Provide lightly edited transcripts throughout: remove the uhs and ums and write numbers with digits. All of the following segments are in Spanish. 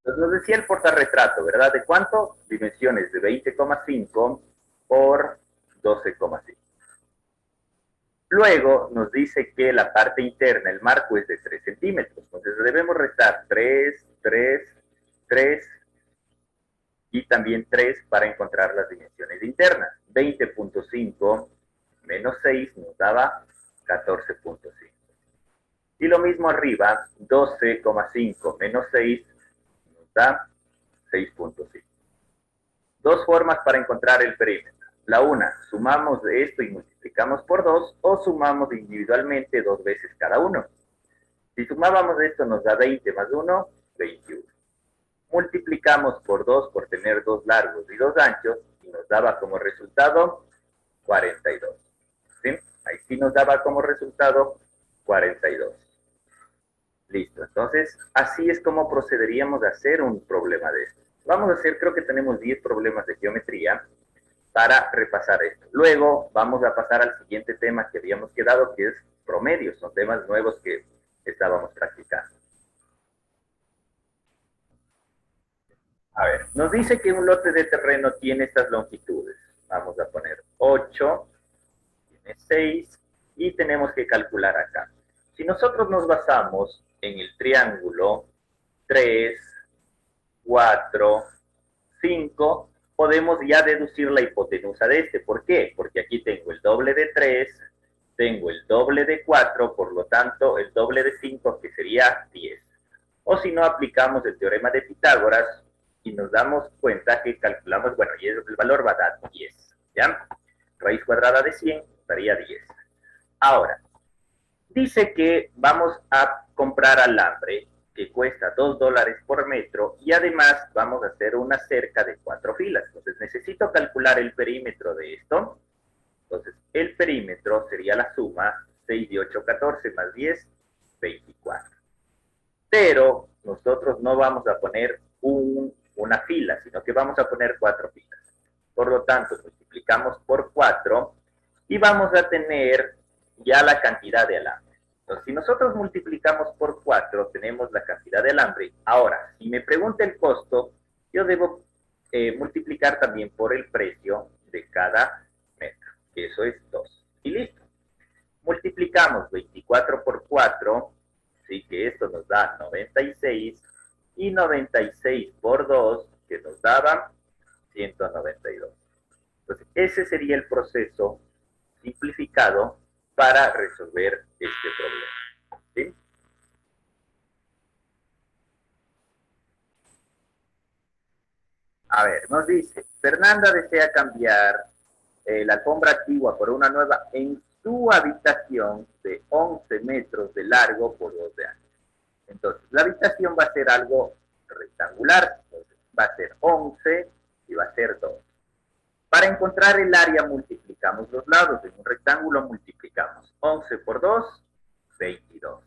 Entonces nos decía el portarretrato, ¿verdad? ¿De cuánto? Dimensiones de 20,5 por 12,5. Luego nos dice que la parte interna, el marco, es de 3 centímetros. Entonces debemos restar 3, 3, 3 y también 3 para encontrar las dimensiones internas. 20,5 menos 6 nos daba 14,5. Y lo mismo arriba, 12,5 menos 6 nos da 6,5. Dos formas para encontrar el perímetro. La una, sumamos de esto y multiplicamos por 2 o sumamos individualmente 2 veces cada uno. Si sumábamos esto nos da 20 más 1, 21. Multiplicamos por 2 por tener 2 largos y 2 anchos y nos daba como resultado 42. ¿Sí? Ahí sí nos daba como resultado 42. Listo, entonces así es como procederíamos a hacer un problema de esto. Vamos a hacer, creo que tenemos 10 problemas de geometría para repasar esto. Luego vamos a pasar al siguiente tema que habíamos quedado, que es promedios. Son temas nuevos que estábamos practicando. A ver, nos dice que un lote de terreno tiene estas longitudes. Vamos a poner 8, tiene 6 y tenemos que calcular acá. Si nosotros nos basamos en el triángulo 3, 4, 5, podemos ya deducir la hipotenusa de este. ¿Por qué? Porque aquí tengo el doble de 3, tengo el doble de 4, por lo tanto el doble de 5, que sería 10. O si no, aplicamos el teorema de Pitágoras y nos damos cuenta que calculamos, bueno, y el valor va a dar 10, ¿ya? Raíz cuadrada de 100 daría 10. Ahora, dice que vamos a comprar alambre que cuesta $2 por metro y además vamos a hacer una cerca de 4 filas. Entonces necesito calcular el perímetro de esto. Entonces el perímetro sería la suma 6 y 8, 14 más 10, 24. Pero nosotros no vamos a poner una fila, sino que vamos a poner 4 filas. Por lo tanto, multiplicamos por 4 y vamos a tener ya la cantidad de alambre. Entonces, si nosotros multiplicamos por 4, tenemos la cantidad de alambre. Ahora, si me pregunta el costo, yo debo multiplicar también por el precio de cada metro, que eso es 2. Y listo. Multiplicamos 24 por 4, así que esto nos da 96, y 96 por 2, que nos daba 192. Entonces, ese sería el proceso simplificado para resolver este problema. ¿Sí? A ver, nos dice, Fernanda desea cambiar la alfombra antigua por una nueva en su habitación de 11 metros de largo por 2 de ancho. Entonces, la habitación va a ser algo rectangular, entonces va a ser 11 y va a ser 2. Para encontrar el área multiplicamos los lados. En un rectángulo multiplicamos 11 por 2, 22.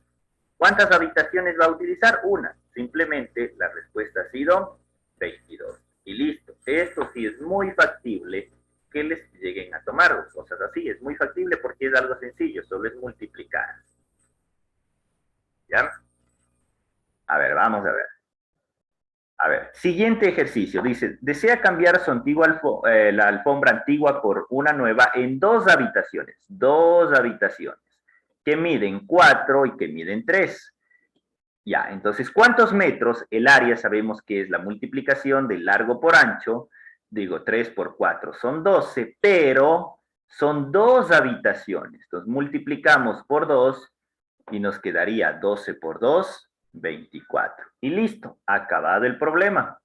¿Cuántas habitaciones va a utilizar? Una. Simplemente la respuesta ha sido 22. Y listo. Esto sí es muy factible que les lleguen a tomar cosas así. Es muy factible porque es algo sencillo, solo es multiplicar. ¿Ya? A ver, vamos a ver. A ver, siguiente ejercicio. Dice, desea cambiar su la alfombra antigua por una nueva en 2 habitaciones. 2 habitaciones que miden 4 y que miden 3. Ya, entonces, ¿cuántos metros? El área sabemos que es la multiplicación de largo por ancho. Digo, 3 por 4 son 12, pero son 2 habitaciones. Entonces, multiplicamos por 2 y nos quedaría 12 por 2, 24. Y listo, acabado el problema.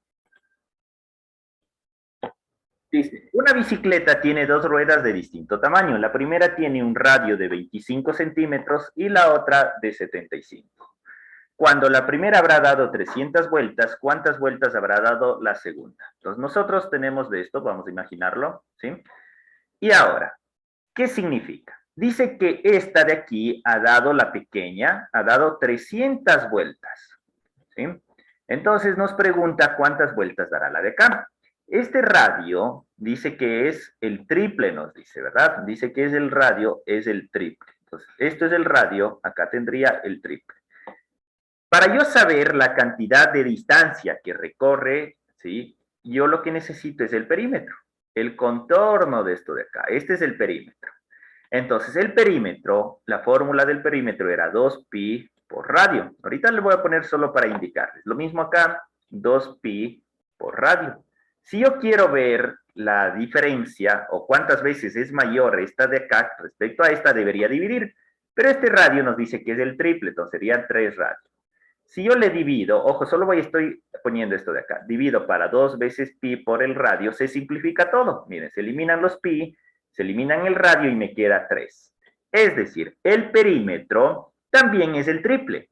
Dice, una bicicleta tiene 2 ruedas de distinto tamaño. La primera tiene un radio de 25 centímetros y la otra de 75. Cuando la primera habrá dado 300 vueltas, ¿cuántas vueltas habrá dado la segunda? Entonces nosotros tenemos de esto, vamos a imaginarlo, ¿sí? Y ahora, ¿qué significa? Dice que esta de aquí ha dado la pequeña, ha dado 300 vueltas, ¿sí? Entonces nos pregunta cuántas vueltas dará la de acá. Este radio dice que es el triple, nos dice, ¿verdad? Dice que es el radio, es el triple. Entonces, esto es el radio, acá tendría el triple. Para yo saber la cantidad de distancia que recorre, ¿sí? Yo lo que necesito es el perímetro, el contorno de esto de acá. Este es el perímetro. Entonces, el perímetro, la fórmula del perímetro era 2pi por radio. Ahorita le voy a poner solo para indicarles. Lo mismo acá, 2pi por radio. Si yo quiero ver la diferencia o cuántas veces es mayor esta de acá respecto a esta, debería dividir. Pero este radio nos dice que es el triple, entonces serían 3 radios. Si yo le divido, ojo, estoy poniendo esto de acá, divido para 2 veces pi por el radio, se simplifica todo. Miren, se eliminan los pi, se eliminan el radio y me queda 3. Es decir, el perímetro también es el triple.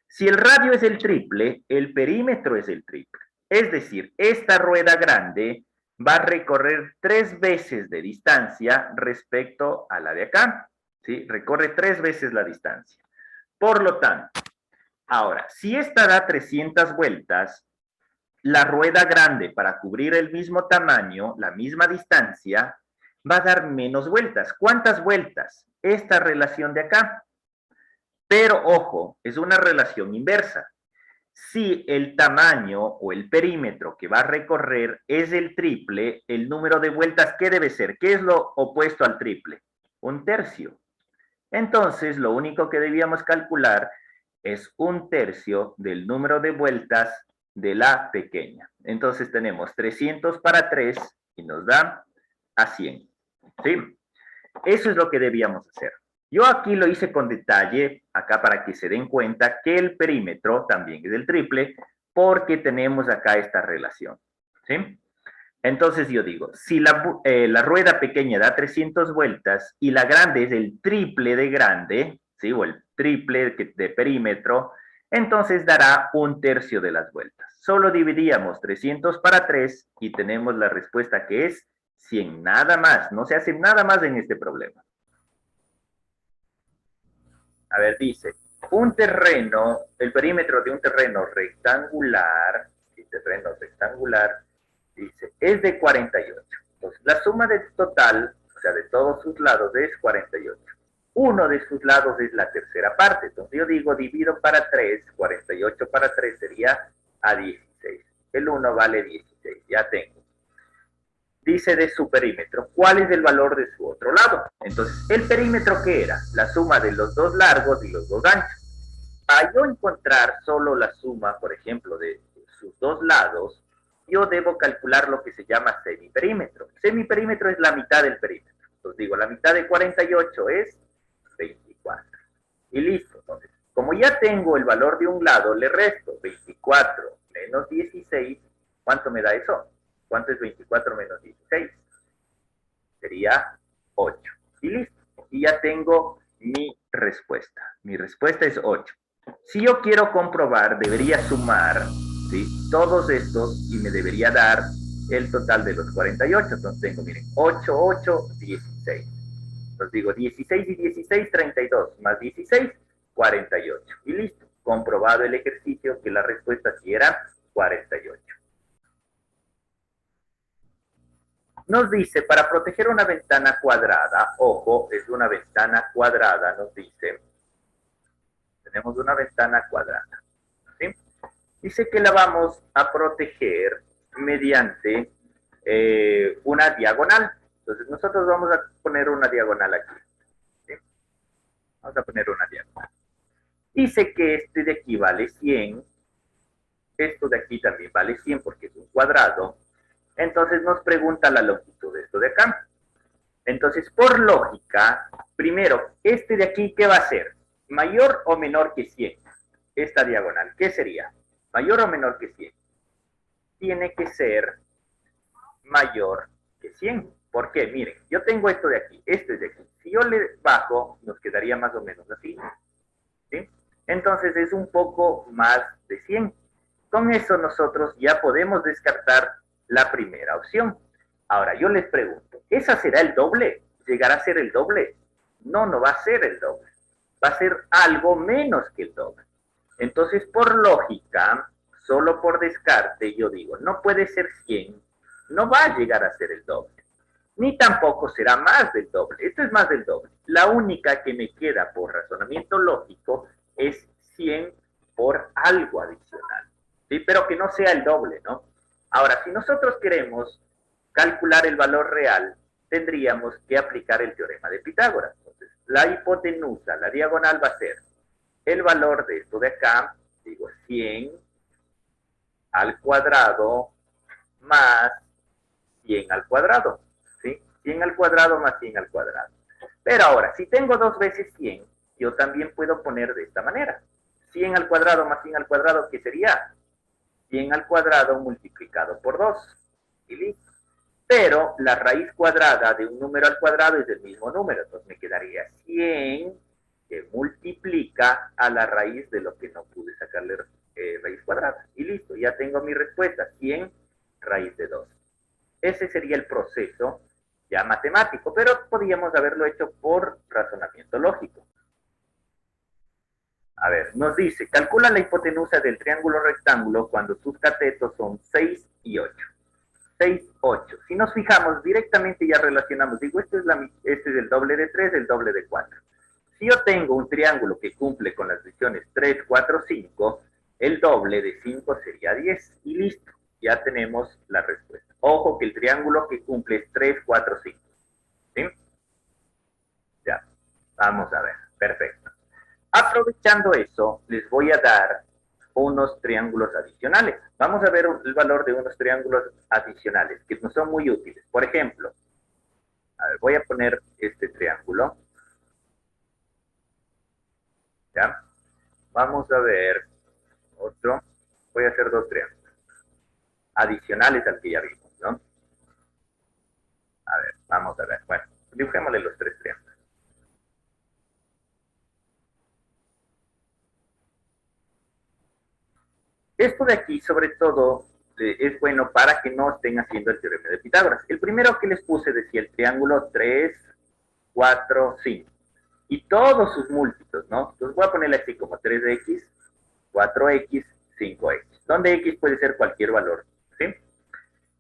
Si el radio es el triple, el perímetro es el triple. Es decir, esta rueda grande va a recorrer 3 veces de distancia respecto a la de acá. ¿Sí? Recorre 3 veces la distancia. Por lo tanto, ahora, si esta da 300 vueltas, la rueda grande para cubrir el mismo tamaño, la misma distancia, va a dar menos vueltas. ¿Cuántas vueltas? Esta relación de acá. Pero ojo, es una relación inversa. Si el tamaño o el perímetro que va a recorrer es el triple, el número de vueltas, ¿qué debe ser? ¿Qué es lo opuesto al triple? 1/3. Entonces, lo único que debíamos calcular es 1/3 del número de vueltas de la pequeña. Entonces tenemos 300 para 3 y nos da a 100. ¿Sí? Eso es lo que debíamos hacer. Yo aquí lo hice con detalle, acá para que se den cuenta que el perímetro también es el triple, porque tenemos acá esta relación. ¿Sí? Entonces yo digo, si la rueda pequeña da 300 vueltas y la grande es el triple de grande, ¿sí? O el triple de perímetro, entonces dará 1/3 de las vueltas. Solo dividíamos 300 para 3 y tenemos la respuesta que es 100, nada más. No se hace nada más en este problema. A ver, dice, el perímetro de un terreno rectangular, dice, es de 48. Entonces, la suma del total, o sea, de todos sus lados, es 48. Uno de sus lados es la tercera parte. Entonces, yo digo, divido para 3, 48 para 3 sería a 16. El 1 vale 16, ya tengo. Dice de su perímetro, ¿cuál es el valor de su otro lado? Entonces, ¿el perímetro qué era? La suma de los dos largos y los dos anchos. Para yo encontrar solo la suma, por ejemplo, de sus dos lados, yo debo calcular lo que se llama semiperímetro. Semiperímetro es la mitad del perímetro. Entonces digo, la mitad de 48 es 24. Y listo. Entonces, como ya tengo el valor de un lado, le resto 24 menos 16. ¿Cuánto me da eso? ¿Cuánto es 24 menos 16? Sería 8. Y listo. Y ya tengo mi respuesta. Mi respuesta es 8. Si yo quiero comprobar, debería sumar, ¿sí?, todos estos y me debería dar el total de los 48. Entonces tengo, miren, 8, 8, 16. Entonces digo 16 y 16, 32. Más 16, 48. Y listo. Comprobado el ejercicio que la respuesta sí era 48. Nos dice, para proteger una ventana cuadrada, ojo, es una ventana cuadrada, nos dice, tenemos una ventana cuadrada, ¿sí? Dice que la vamos a proteger mediante una diagonal. Entonces nosotros vamos a poner una diagonal aquí, ¿sí? Vamos a poner una diagonal. Dice que este de aquí vale 100, esto de aquí también vale 100 porque es un cuadrado. Entonces nos pregunta la longitud de esto de acá. Entonces, por lógica, primero, este de aquí, ¿qué va a ser? ¿Mayor o menor que 100? Esta diagonal, ¿qué sería? ¿Mayor o menor que 100? Tiene que ser mayor que 100. ¿Por qué? Miren, yo tengo esto de aquí, este de aquí. Si yo le bajo, nos quedaría más o menos así, ¿sí? Entonces es un poco más de 100. Con eso nosotros ya podemos descartar la primera opción. Ahora, yo les pregunto, ¿esa será el doble? ¿Llegará a ser el doble? No, no va a ser el doble. Va a ser algo menos que el doble. Entonces, por lógica, solo por descarte, yo digo, no puede ser 100, no va a llegar a ser el doble. Ni tampoco será más del doble. Esto es más del doble. La única que me queda por razonamiento lógico es 100 por algo adicional, ¿sí? Pero que no sea el doble, ¿no? Ahora, si nosotros queremos calcular el valor real, tendríamos que aplicar el teorema de Pitágoras. Entonces, la hipotenusa, la diagonal va a ser el valor de esto de acá, digo 100 al cuadrado más 100 al cuadrado, ¿sí? 100 al cuadrado más 100 al cuadrado. Pero ahora, si tengo 2 veces 100, yo también puedo poner de esta manera. 100 al cuadrado más 100 al cuadrado, ¿qué sería? 100 al cuadrado multiplicado por 2. Y listo. Pero la raíz cuadrada de un número al cuadrado es del mismo número. Entonces me quedaría 100 que multiplica a la raíz de lo que no pude sacarle raíz cuadrada. Y listo, ya tengo mi respuesta. 100 raíz de 2. Ese sería el proceso ya matemático, pero podríamos haberlo hecho por razonamiento lógico. A ver, nos dice, calcula la hipotenusa del triángulo rectángulo cuando sus catetos son 6 y 8. 6, 8. Si nos fijamos, directamente ya relacionamos, digo, este es el doble de 3, el doble de 4. Si yo tengo un triángulo que cumple con las divisiones 3, 4, 5, el doble de 5 sería 10. Y listo, ya tenemos la respuesta. Ojo que el triángulo que cumple es 3, 4, 5. ¿Sí? Ya, vamos a ver. Perfecto. Aprovechando eso, les voy a dar unos triángulos adicionales. Vamos a ver el valor de unos triángulos adicionales que nos son muy útiles. Por ejemplo, a ver, voy a poner este triángulo. ¿Ya? Vamos a ver otro. Voy a hacer dos triángulos adicionales al que ya vimos, ¿no? A ver, vamos a ver. Bueno, dibujémosle los tres triángulos. Esto de aquí, sobre todo, es bueno para que no estén haciendo el teorema de Pitágoras. El primero que les puse decía el triángulo 3, 4, 5. Y todos sus múltiplos, ¿no? Entonces voy a ponerle así como 3x, 4x, 5x, donde x puede ser cualquier valor, ¿sí?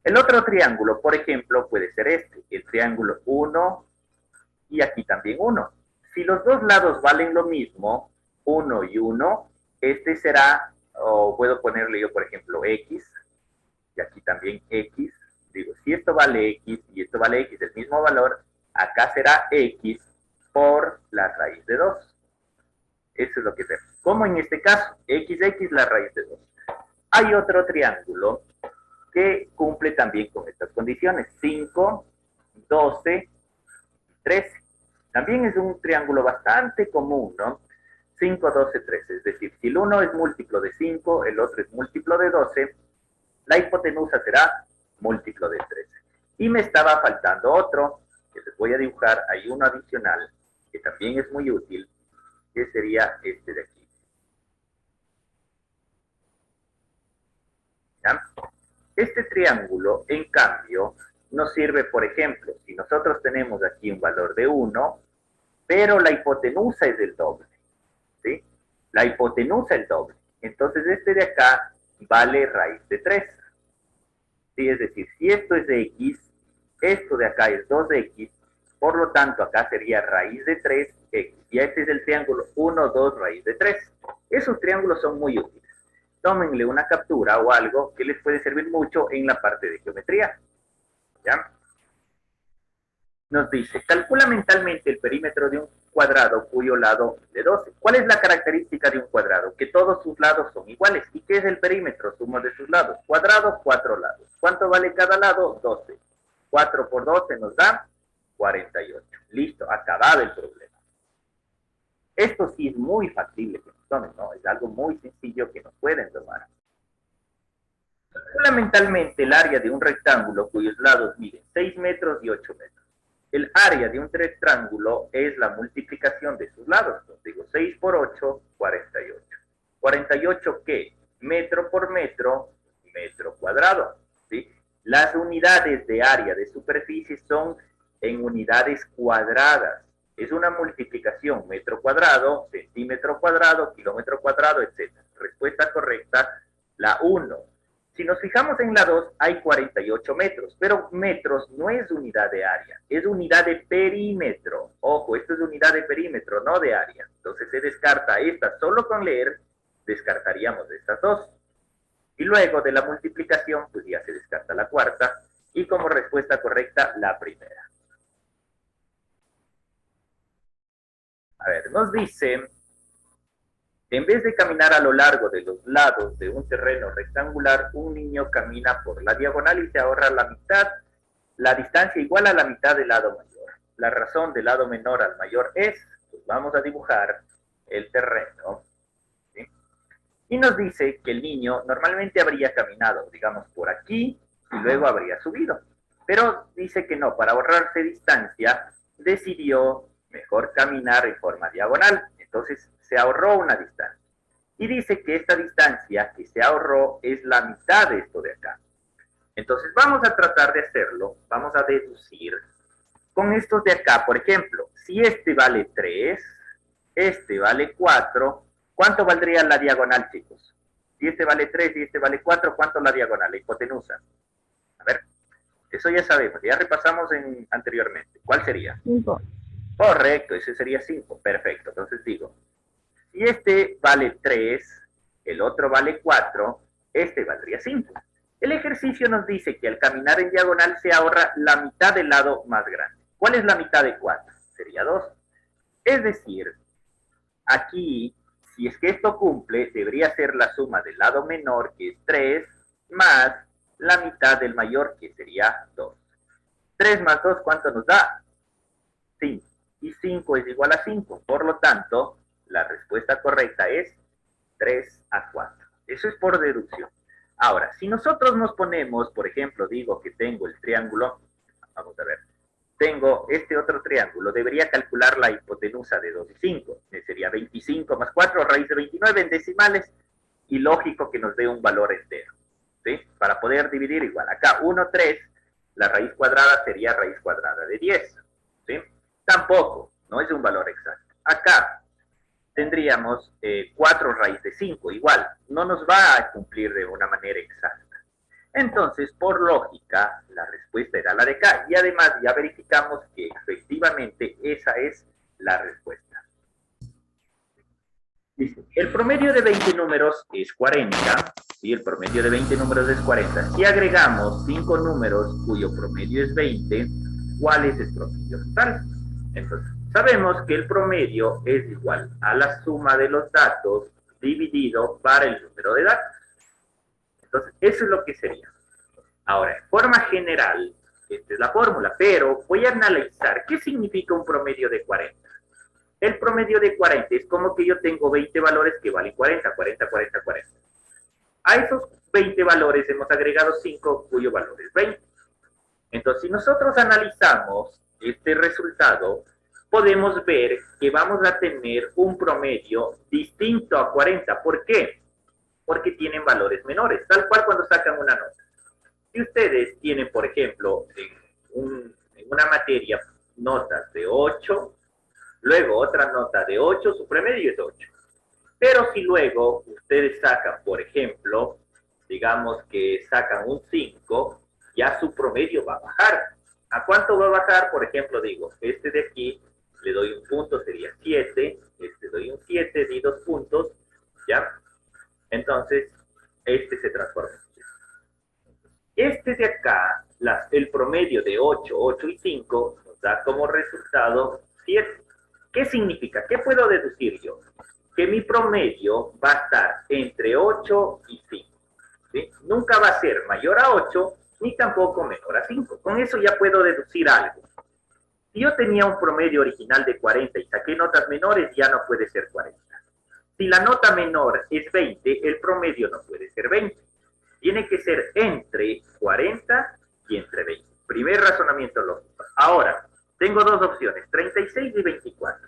El otro triángulo, por ejemplo, puede ser este, el triángulo 1 y aquí también 1. Si los dos lados valen lo mismo, 1 y 1, este será, o puedo ponerle yo, por ejemplo, x, y aquí también x. Digo, si esto vale x y esto vale x, el mismo valor, acá será x por la raíz de 2. Eso es lo que tenemos. Como en este caso, x la raíz de 2. Hay otro triángulo que cumple también con estas condiciones. 5, 12, 13. También es un triángulo bastante común, ¿no? 5, 12, 13. Es decir, si el uno es múltiplo de 5, el otro es múltiplo de 12, la hipotenusa será múltiplo de 13. Y me estaba faltando otro, que les voy a dibujar. Hay uno adicional, que también es muy útil, que sería este de aquí. ¿Ya? Este triángulo, en cambio, nos sirve, por ejemplo, si nosotros tenemos aquí un valor de 1, pero la hipotenusa es el doble, ¿sí? La hipotenusa es el doble. Entonces, este de acá vale raíz de 3. ¿Sí? Es decir, si esto es de x, esto de acá es 2x, por lo tanto, acá sería raíz de 3x. Y este es el triángulo 1, 2, raíz de 3. Esos triángulos son muy útiles. Tómenle una captura o algo que les puede servir mucho en la parte de geometría. ¿Ya? Nos dice, calcula mentalmente el perímetro de un cuadrado cuyo lado de 12. ¿Cuál es la característica de un cuadrado? Que todos sus lados son iguales. ¿Y qué es el perímetro? Suma de sus lados. Cuadrado, 4 lados. ¿Cuánto vale cada lado? 12. 4 por 12 nos da 48. Listo, acabado el problema. Esto sí es muy factible que nos tomen, ¿no? Es algo muy sencillo que nos pueden tomar. Calcula mentalmente el área de un rectángulo cuyos lados miden 6 metros y 8 metros. El área de un rectángulo es la multiplicación de sus lados. Entonces digo 6 por 8, 48. ¿48 qué? Metro por metro, metro cuadrado. ¿Sí? Las unidades de área de superficie son en unidades cuadradas. Es una multiplicación, metro cuadrado, centímetro cuadrado, kilómetro cuadrado, etc. Respuesta correcta, la 1. Si nos fijamos en la 2, hay 48 metros, pero metros no es unidad de área, es unidad de perímetro. Ojo, esto es unidad de perímetro, no de área. Entonces se descarta esta solo con leer descartaríamos de estas dos. Y luego de la multiplicación, pues ya se descarta la cuarta. Y como respuesta correcta, la primera. A ver, nos dice, en vez de caminar a lo largo de los lados de un terreno rectangular, un niño camina por la diagonal y se ahorra la mitad, la distancia igual a la mitad del lado mayor. La razón del lado menor al mayor es, pues vamos a dibujar el terreno, ¿sí? Y nos dice que el niño normalmente habría caminado, digamos, por aquí y luego habría subido. Pero dice que no, para ahorrarse distancia, decidió mejor caminar en forma diagonal. Entonces se ahorró una distancia. Y dice que esta distancia que se ahorró es la mitad de esto de acá. Entonces vamos a tratar de hacerlo, vamos a deducir con estos de acá. Por ejemplo, si este vale 3, este vale 4, ¿cuánto valdría la diagonal, chicos? Si este vale 3 y este vale 4, ¿cuánto la diagonal, la hipotenusa? A ver, eso ya sabemos, ya repasamos anteriormente. ¿Cuál sería? 5. Correcto, ese sería 5. Perfecto, entonces digo, si este vale 3, el otro vale 4, este valdría 5. El ejercicio nos dice que al caminar en diagonal se ahorra la mitad del lado más grande. ¿Cuál es la mitad de 4? Sería 2. Es decir, aquí, si es que esto cumple, debería ser la suma del lado menor, que es 3, más la mitad del mayor, que sería 2. 3 más 2, ¿cuánto nos da? 5. Y 5 es igual a 5. Por lo tanto, la respuesta correcta es 3/4. Eso es por deducción. Ahora, si nosotros nos ponemos, por ejemplo, digo que tengo el triángulo, vamos a ver, tengo este otro triángulo, debería calcular la hipotenusa de 2 y 5, que sería 25 más 4, raíz de 29 en decimales, y lógico que nos dé un valor entero, ¿sí? Para poder dividir igual. Acá 1, 3, la raíz cuadrada sería raíz cuadrada de 10, ¿sí? Tampoco, no es un valor exacto. Acá tendríamos 4 raíz de 5, igual, no nos va a cumplir de una manera exacta. Entonces, por lógica, la respuesta era la de acá, y además ya verificamos que efectivamente esa es la respuesta. Dice, el promedio de 20 números es 40, ¿sí? El promedio de 20 números es 40. Si agregamos 5 números cuyo promedio es 20, ¿cuál es el promedio total? Entonces, sabemos que el promedio es igual a la suma de los datos dividido para el número de datos. Entonces, eso es lo que sería. Ahora, en forma general, esta es la fórmula, pero voy a analizar qué significa un promedio de 40. El promedio de 40 es como que yo tengo 20 valores que valen 40, 40, 40, 40. A esos 20 valores hemos agregado 5 cuyo valor es 20. Entonces, si nosotros analizamos este resultado, podemos ver que vamos a tener un promedio distinto a 40. ¿Por qué? Porque tienen valores menores, tal cual cuando sacan una nota. Si ustedes tienen, por ejemplo, en una materia notas de 8, luego otra nota de 8, su promedio es 8. Pero si luego ustedes sacan, por ejemplo, digamos que sacan un 5, ya su promedio va a bajar. ¿A cuánto va a bajar? Por ejemplo, digo, este de aquí le doy un punto, sería 7, este doy un 7, di 2 puntos, ¿ya? Entonces, este se transforma en 7. Este de acá, el promedio de 8, 8 y 5, nos da como resultado 7. ¿Qué significa? ¿Qué puedo deducir yo? Que mi promedio va a estar entre 8 y 5. ¿Sí? Nunca va a ser mayor a 8, ni tampoco menor a 5. Con eso ya puedo deducir algo. Si yo tenía un promedio original de 40 y saqué notas menores, ya no puede ser 40. Si la nota menor es 20, el promedio no puede ser 20. Tiene que ser entre 40 y entre 20. Primer razonamiento lógico. Ahora, tengo dos opciones, 36 y 24.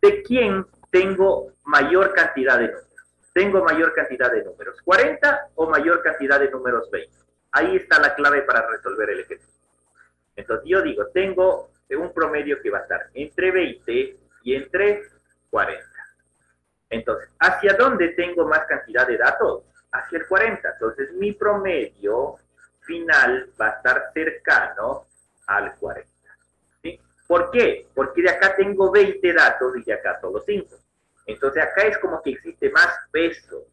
¿De quién tengo mayor cantidad de números? Tengo mayor cantidad de números, 40 o mayor cantidad de números 20. Ahí está la clave para resolver el ejercicio. Entonces yo digo, tengo un promedio que va a estar entre 20 y entre 40. Entonces, ¿hacia dónde tengo más cantidad de datos? Hacia el 40. Entonces, mi promedio final va a estar cercano al 40. ¿Sí? ¿Por qué? Porque de acá tengo 20 datos y de acá solo 5. Entonces acá es como que existe más peso.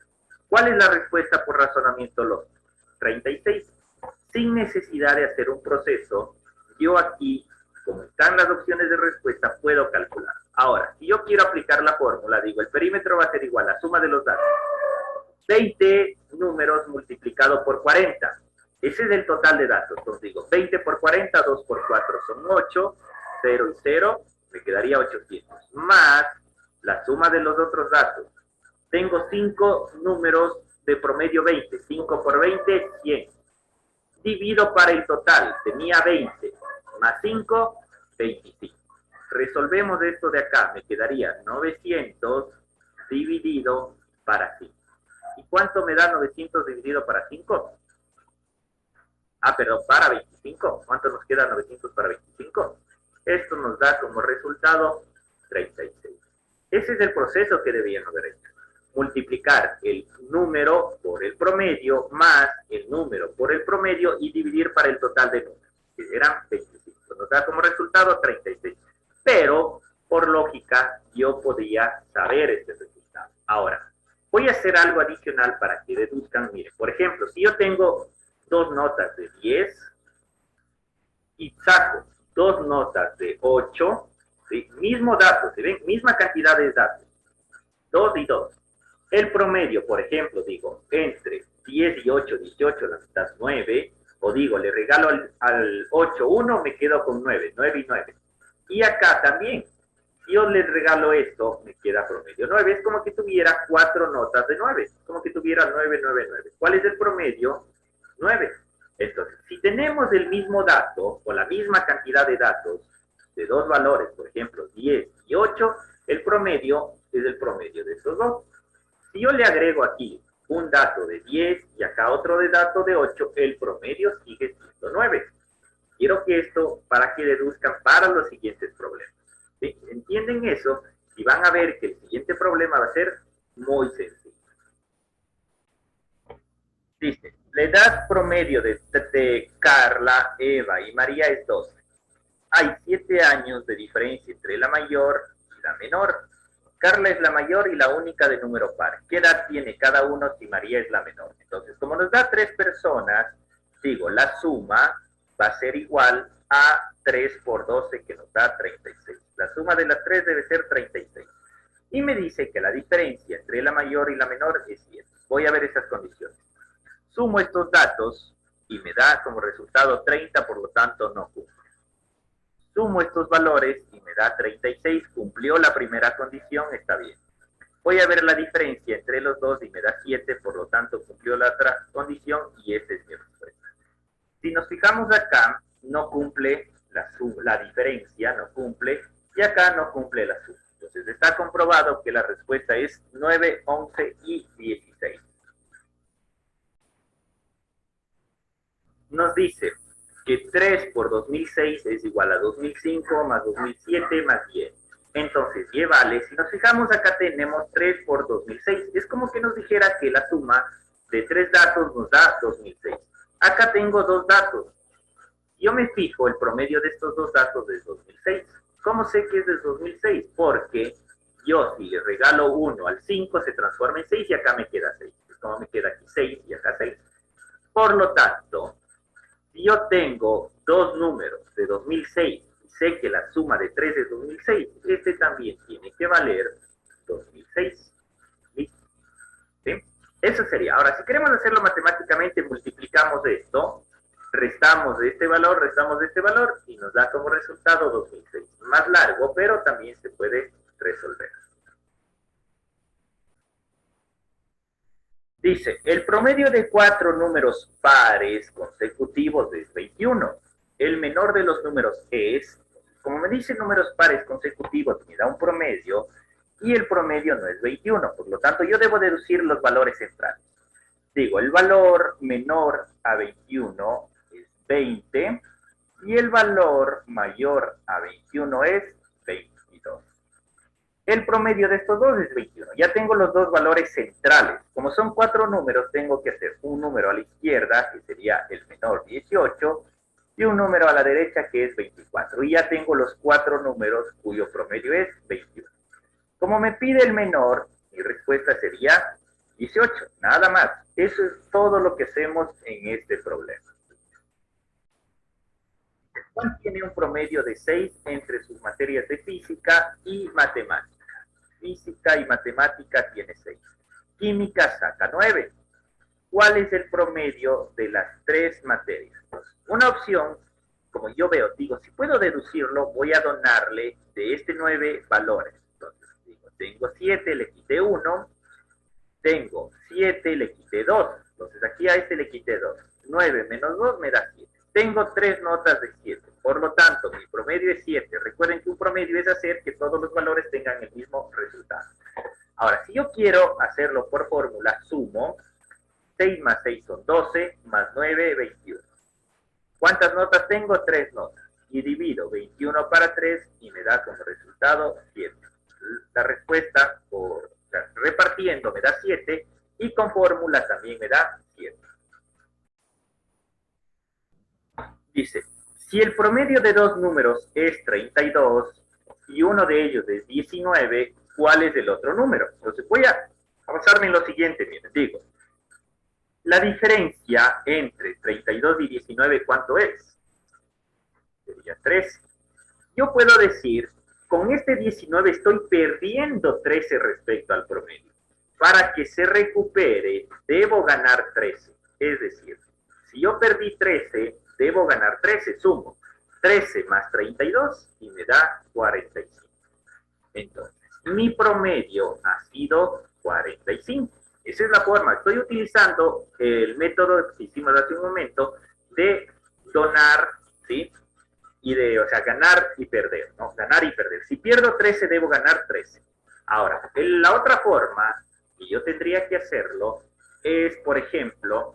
¿Cuál es la respuesta por razonamiento lógico? 36. Sin necesidad de hacer un proceso, yo aquí, como están las opciones de respuesta, puedo calcular. Ahora, si yo quiero aplicar la fórmula, digo, el perímetro va a ser igual a la suma de los datos. 20 números multiplicado por 40. Ese es el total de datos. Entonces digo, 20 por 40, 2 por 4 son 8, 0 y 0, me quedaría 800. Más la suma de los otros datos. Tengo 5 números de promedio 20. 5 por 20, 100. Divido para el total. Tenía 20. Más 5, 25. Resolvemos esto de acá. Me quedaría 900 dividido para 5. ¿Y cuánto me da 900 dividido para 5? Perdón, para 25. ¿Cuánto nos queda 900 para 25? Esto nos da como resultado 36. Ese es el proceso que debían haber hecho. Multiplicar el número por el promedio más el número por el promedio y dividir para el total de números, que eran 25. Nos da como resultado 36. Pero, por lógica, yo podía saber este resultado. Ahora, voy a hacer algo adicional para que deduzcan. Miren, por ejemplo, si yo tengo 2 notas de 10 y saco 2 notas de 8, ¿sí? Mismo dato, ¿se ven? Misma cantidad de datos, 2 y 2. El promedio, por ejemplo, digo, entre 10 y 8, 18, la mitad 9, o digo, le regalo al 8 1, me quedo con 9, 9 y 9. Y acá también, si yo le regalo esto, me queda promedio 9. Es como que tuviera 4 notas de 9, como que tuviera 9, 9, 9. ¿Cuál es el promedio? 9. Entonces, si tenemos el mismo dato, o la misma cantidad de datos, de 2 valores, por ejemplo, 10 y 8, el promedio es el promedio de estos dos. Si yo le agrego aquí un dato de 10 y acá otro de dato de 8, el promedio sigue siendo 9. Quiero que esto, para que deduzcan para los siguientes problemas. ¿Sí? ¿Entienden eso? Y van a ver que el siguiente problema va a ser muy sencillo. Dice, la edad promedio de Carla, Eva y María es 12. Hay 7 años de diferencia entre la mayor y la menor. Carla es la mayor y la única de número par. ¿Qué edad tiene cada uno si María es la menor? Entonces, como nos da 3 personas, digo, la suma va a ser igual a 3 por 12, que nos da 36. La suma de las 3 debe ser 36. Y me dice que la diferencia entre la mayor y la menor es 7. Voy a ver esas condiciones. Sumo estos datos y me da como resultado 30, por lo tanto no cumple. Sumo estos valores y me da 36, cumplió la primera condición, está bien. Voy a ver la diferencia entre los dos y me da 7, por lo tanto cumplió la otra condición y esta es mi respuesta. Si nos fijamos acá, no cumple la diferencia, no cumple, y acá no cumple la suma. Entonces está comprobado que la respuesta es 9, 11 y 16. Nos dice que 3 por 2006 es igual a 2005 más 2007 más 10. Entonces, Y vale, si nos fijamos acá tenemos 3 por 2006. Es como que nos dijera que la suma de 3 datos nos da 2006. Acá tengo 2 datos. Yo me fijo, el promedio de estos 2 datos es 2006. ¿Cómo sé que es de 2006? Porque yo, si le regalo 1 al 5, se transforma en 6 y acá me queda 6. Como me queda aquí 6 y acá 6. Por lo tanto, si yo tengo 2 números de 2006 y sé que la suma de 3 es 2006, este también tiene que valer 2006. ¿Listo? ¿Sí? Eso sería. Ahora, si queremos hacerlo matemáticamente, multiplicamos esto, restamos de este valor y nos da como resultado 2006. Más largo, pero también se puede resolver. Dice, el promedio de 4 números pares consecutivos es 21. El menor de los números es, como me dice números pares consecutivos, me da un promedio, y el promedio no es 21. Por lo tanto, yo debo deducir los valores centrales. Digo, el valor menor a 21 es 20, y el valor mayor a 21 es 22. El promedio de estos dos es 21. Ya tengo los dos valores centrales. Como son 4 números, tengo que hacer un número a la izquierda, que sería el menor 18, y un número a la derecha, que es 24. Y ya tengo los 4 números cuyo promedio es 21. Como me pide el menor, mi respuesta sería 18, nada más. Eso es todo lo que hacemos en este problema. Juan tiene un promedio de 6 entre sus materias de física y matemática. Física y matemática tiene 6. Química saca 9. ¿Cuál es el promedio de las 3 materias? Una opción, como yo veo, digo, si puedo deducirlo, voy a donarle de este 9 valores. Entonces, digo, tengo 7, le quité 1, tengo 7, le quité 2. Entonces, aquí a este le quité 2. 9 menos 2 me da 7. Tengo 3 notas de 7. Por lo tanto, mi promedio es 7. Recuerden que un promedio es hacer que todos los valores tengan el mismo resultado. Ahora, si yo quiero hacerlo por fórmula, sumo 6 más 6 son 12, más 9, 21. ¿Cuántas notas tengo? 3 notas. Y divido 21 para 3 y me da como resultado 7. La respuesta, repartiendo, me da 7 y con fórmula también me da 7. Dice, si el promedio de dos números es 32 y uno de ellos es 19, ¿cuál es el otro número? Entonces voy a basarme en lo siguiente, miren, digo, la diferencia entre 32 y 19, ¿cuánto es? Sería 13. Yo puedo decir, con este 19 estoy perdiendo 13 respecto al promedio. Para que se recupere, debo ganar 13. Es decir, si yo perdí 13, debo ganar 13. Sumo 13 más 32 y me da 45. Entonces, mi promedio ha sido 45. Esa es la forma. Estoy utilizando el método que hicimos hace un momento de donar, ¿sí? Y de, o sea, ganar y perder, ¿no? Ganar y perder. Si pierdo 13, debo ganar 13. Ahora, la otra forma, y yo tendría que hacerlo, es, por ejemplo,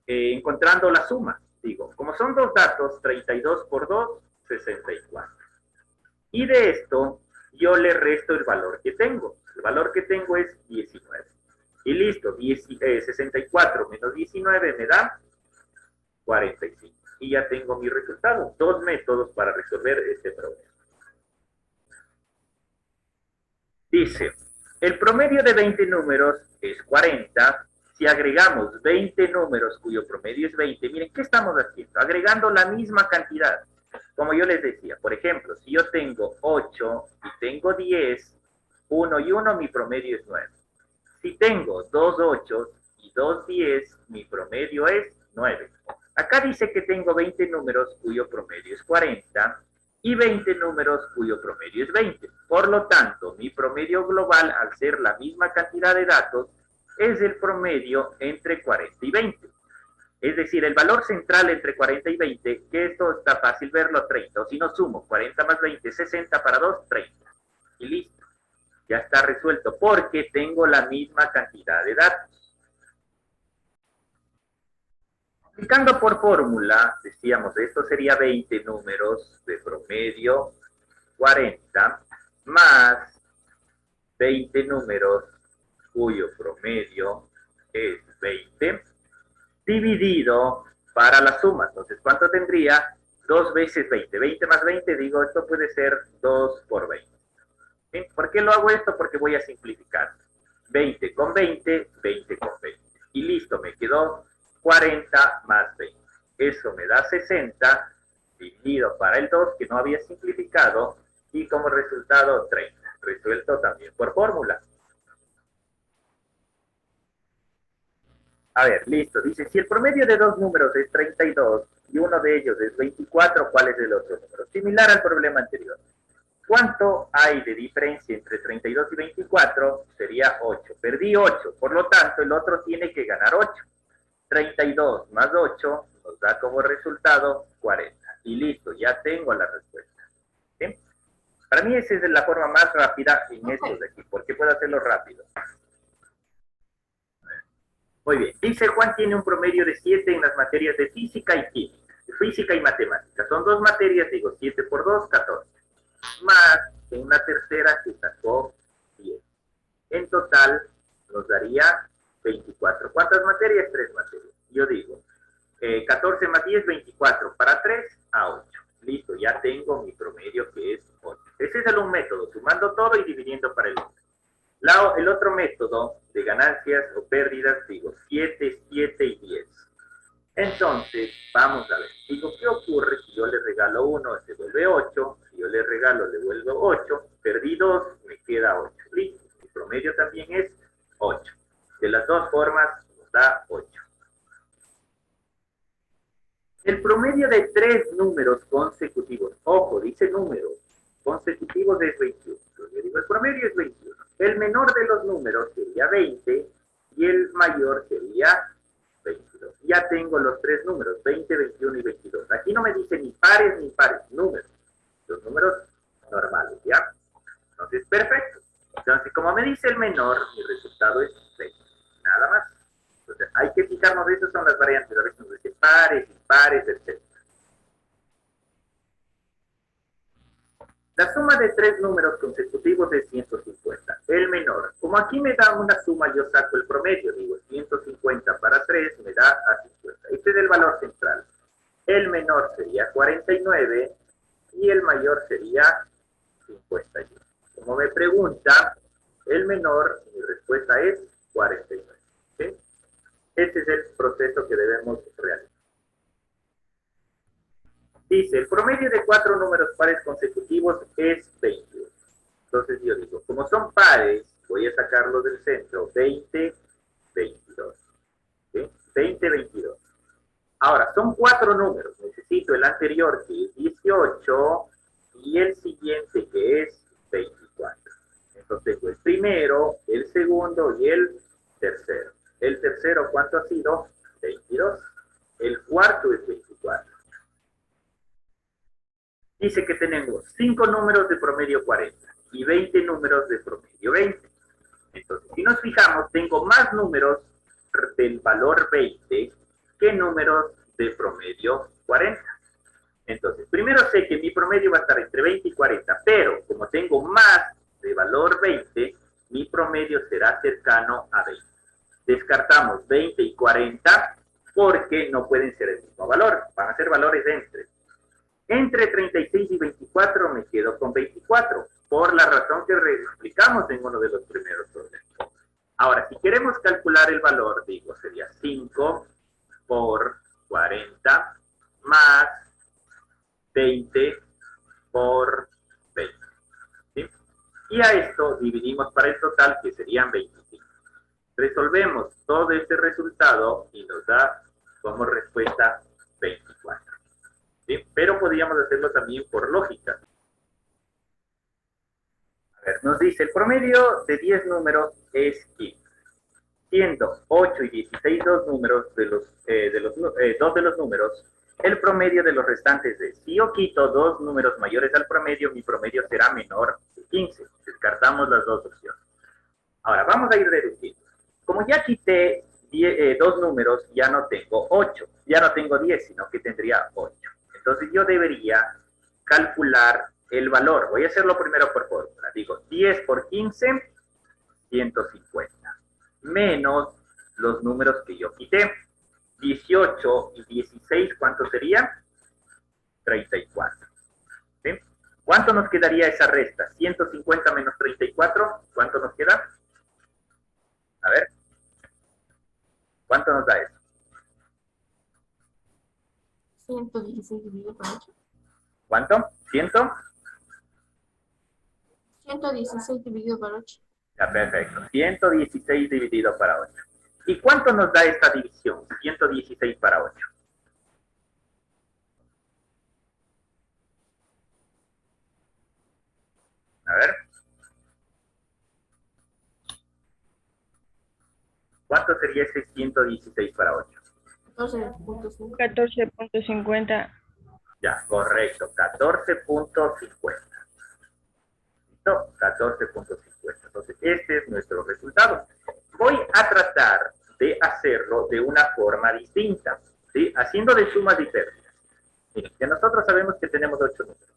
encontrando la suma. Digo, como son dos datos, 32 por 2, 64. Y de esto, yo le resto el valor que tengo. El valor que tengo es 19. Y listo, 64 menos 19 me da 45. Y ya tengo mi resultado. Dos métodos para resolver este problema. Dice, el promedio de 20 números es 40. Si agregamos 20 números cuyo promedio es 20, miren, ¿qué estamos haciendo? Agregando la misma cantidad. Como yo les decía, por ejemplo, si yo tengo 8 y tengo 10, 1 y 1, mi promedio es 9. Si tengo 2 8 y 2 10, mi promedio es 9. Acá dice que tengo 20 números cuyo promedio es 40 y 20 números cuyo promedio es 20. Por lo tanto, mi promedio global, al ser la misma cantidad de datos, es el promedio entre 40 y 20. Es decir, el valor central entre 40 y 20, que esto está fácil verlo, 30. O si no sumo, 40 más 20, 60 para 2, 30. Y listo. Ya está resuelto porque tengo la misma cantidad de datos. Aplicando por fórmula, decíamos, esto sería 20 números de promedio 40 más 20 números cuyo promedio es 20 dividido para la suma. Entonces, ¿cuánto tendría? 2 veces 20. 20 más 20, digo, esto puede ser 2 por 20. ¿Sí? ¿Por qué lo hago esto? Porque voy a simplificar. 20 con 20, 20 con 20. Y listo, me quedó 40 más 20. Eso me da 60 dividido para el 2, que no había simplificado, y como resultado 30. Resuelto también por fórmula. A ver, listo. Dice, si el promedio de dos números es 32 y uno de ellos es 24, ¿cuál es el otro número? Similar al problema anterior. ¿Cuánto hay de diferencia entre 32 y 24? Sería 8. Perdí 8, por lo tanto el otro tiene que ganar 8. 32 más 8 nos da como resultado 40. Y listo, ya tengo la respuesta. ¿Sí? Para mí esa es la forma más rápida en estos de aquí, porque puedo hacerlo rápido. Muy bien. Dice Juan tiene un promedio de 7 en las materias de física y química. Física y matemática. Son dos materias, digo, 7 por 2, 14. Más en una tercera que sacó 10. En total nos daría 24. ¿Cuántas materias? 3 materias. Yo digo, 14 más 10, 24. Para 3, a 8. Listo, ya tengo mi promedio que es 8. Ese es un método, sumando todo y dividiendo para el 1. El otro método de ganancias o pérdidas, digo 7, 7 y 10. Entonces, vamos a ver. Digo, ¿qué ocurre si yo le regalo 1, se vuelve 8? Si yo le regalo, le vuelvo 8. Perdí 2, me queda 8. Listo. El promedio también es 8. De las dos formas, nos da 8. El promedio de 3 números consecutivos, ojo, dice números consecutivos es 21. Yo digo, el promedio es 21. El menor de los números sería 20 y el mayor sería 22. Ya tengo los 3 números, 20, 21 y 22. Aquí no me dice ni pares ni impares, números. Los números normales, ¿ya? Entonces, perfecto. Entonces, como me dice el menor, mi resultado es 20. Nada más. Entonces, hay que fijarnos, esas son las variantes. A veces nos dice pares, impares, etc. La suma de 3 números consecutivos es 150. El menor. Como aquí me da una suma, yo saco el promedio. Digo, 150 para 3 me da a 50. Este es el valor central. El menor sería 49 y el mayor sería 51. Como me pregunta, el menor, mi respuesta es 49. ¿Sí? Este es el proceso que debemos realizar. Dice, el promedio de 4 números pares consecutivos es 21. Entonces yo digo, como son pares, voy a sacarlo del centro, 20, 22. ¿Sí? 20, 22. Ahora, son 4 números. Necesito el anterior, que es 18, y el siguiente, que es 24. Entonces, el primero, el segundo y el tercero. El tercero, ¿cuánto ha sido? 22. El cuarto es 24. Dice que tenemos 5 números de promedio 40 y 20 números de promedio 20. Entonces, si nos fijamos, tengo más números del valor 20 que números de promedio 40. Entonces, primero sé que mi promedio va a estar entre 20 y 40, pero como tengo más de valor 20, mi promedio será cercano a 20. Descartamos 20 y 40 porque no pueden ser el mismo valor, van a ser valores entre 36 y 24 me quedo con 24, por la razón que explicamos en uno de los primeros problemas. Ahora, si queremos calcular el valor, digo, sería 5 por 40 más 20 por 20. ¿Sí? Y a esto dividimos para el total, que serían 25. Resolvemos todo este resultado y nos da como respuesta 24. ¿Sí? Pero podríamos hacerlo también por lógica. A ver, nos dice, el promedio de 10 números es 15. Siendo 8 y 16 dos números dos de los números, el promedio de los restantes es, si yo quito 2 números mayores al promedio, mi promedio será menor de 15. Descartamos las dos opciones. Ahora, vamos a ir deduciendo. Como ya quité 2 números, ya no tengo 8, ya no tengo 10, sino que tendría 8. Entonces yo debería calcular el valor. Voy a hacerlo primero por fórmula. Digo, 10 por 15, 150. Menos los números que yo quité. 18 y 16, ¿cuánto sería? 34. ¿Sí? ¿Cuánto nos quedaría esa resta? 150 menos 34, ¿cuánto nos queda? A ver. ¿Cuánto nos da eso? 116 dividido por 8. ¿Cuánto? ¿100? 116 dividido por 8. Ya, perfecto. 116 dividido para 8. ¿Y cuánto nos da esta división? 116 para 8. A ver. ¿Cuánto sería ese 116 para 8? 14.5. 14.50. Ya, correcto. 14.50. ¿Listo? 14.50. Entonces, este es nuestro resultado. Voy a tratar de hacerlo de una forma distinta, ¿sí? Haciendo de sumas y pérdidas. Miren, que nosotros sabemos que tenemos 8 números.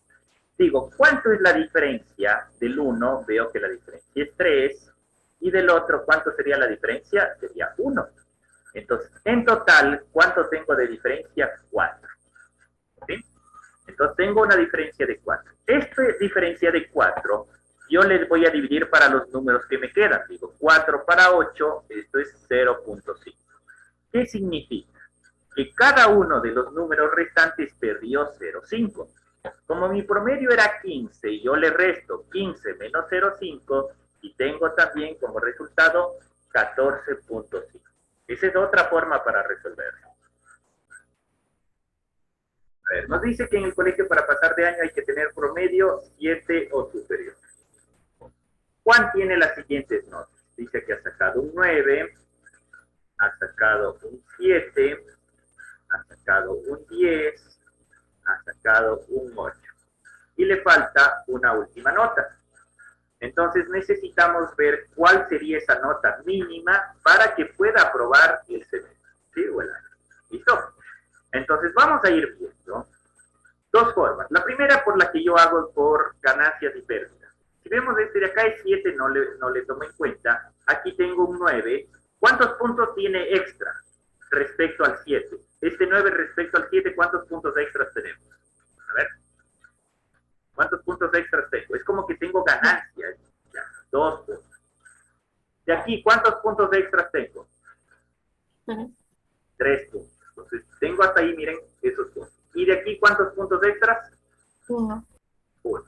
Digo, ¿cuánto es la diferencia del 1? Veo que la diferencia es 3. Y del otro, ¿cuánto sería la diferencia? Sería 1. Entonces, en total, ¿cuánto tengo de diferencia? 4. ¿Sí? Entonces, tengo una diferencia de 4. Esta diferencia de 4 yo les voy a dividir para los números que me quedan. Digo, 4 para 8, esto es 0.5. ¿Qué significa? Que cada uno de los números restantes perdió 0.5. Como mi promedio era 15 y yo le resto 15 menos 0.5 y tengo también como resultado 14.5. Esa es otra forma para resolverlo. A ver, nos dice que en el colegio para pasar de año hay que tener promedio 7 o superior. Juan tiene las siguientes notas. Dice que ha sacado un 9, ha sacado un 7, ha sacado un 10, ha sacado un 8. Y le falta una última nota. Entonces necesitamos ver cuál sería esa nota mínima para que pueda aprobar el semestre. ¿Sí? O el año. ¿Listo? Entonces vamos a ir viendo dos formas. La primera por la que yo hago por ganancias y pérdidas. Si vemos este de acá es 7, no le tomo en cuenta. Aquí tengo un 9. ¿Cuántos puntos tiene extra respecto al 7? Este 9 respecto al 7, ¿cuántos puntos extras tenemos? A ver. ¿Cuántos puntos extras tengo? Es como que tengo ganancias. Ya, 2 puntos. De aquí, ¿cuántos puntos extras tengo? 3 puntos. Entonces, tengo hasta ahí, miren, esos puntos. ¿Y de aquí cuántos puntos extras? 1. 1.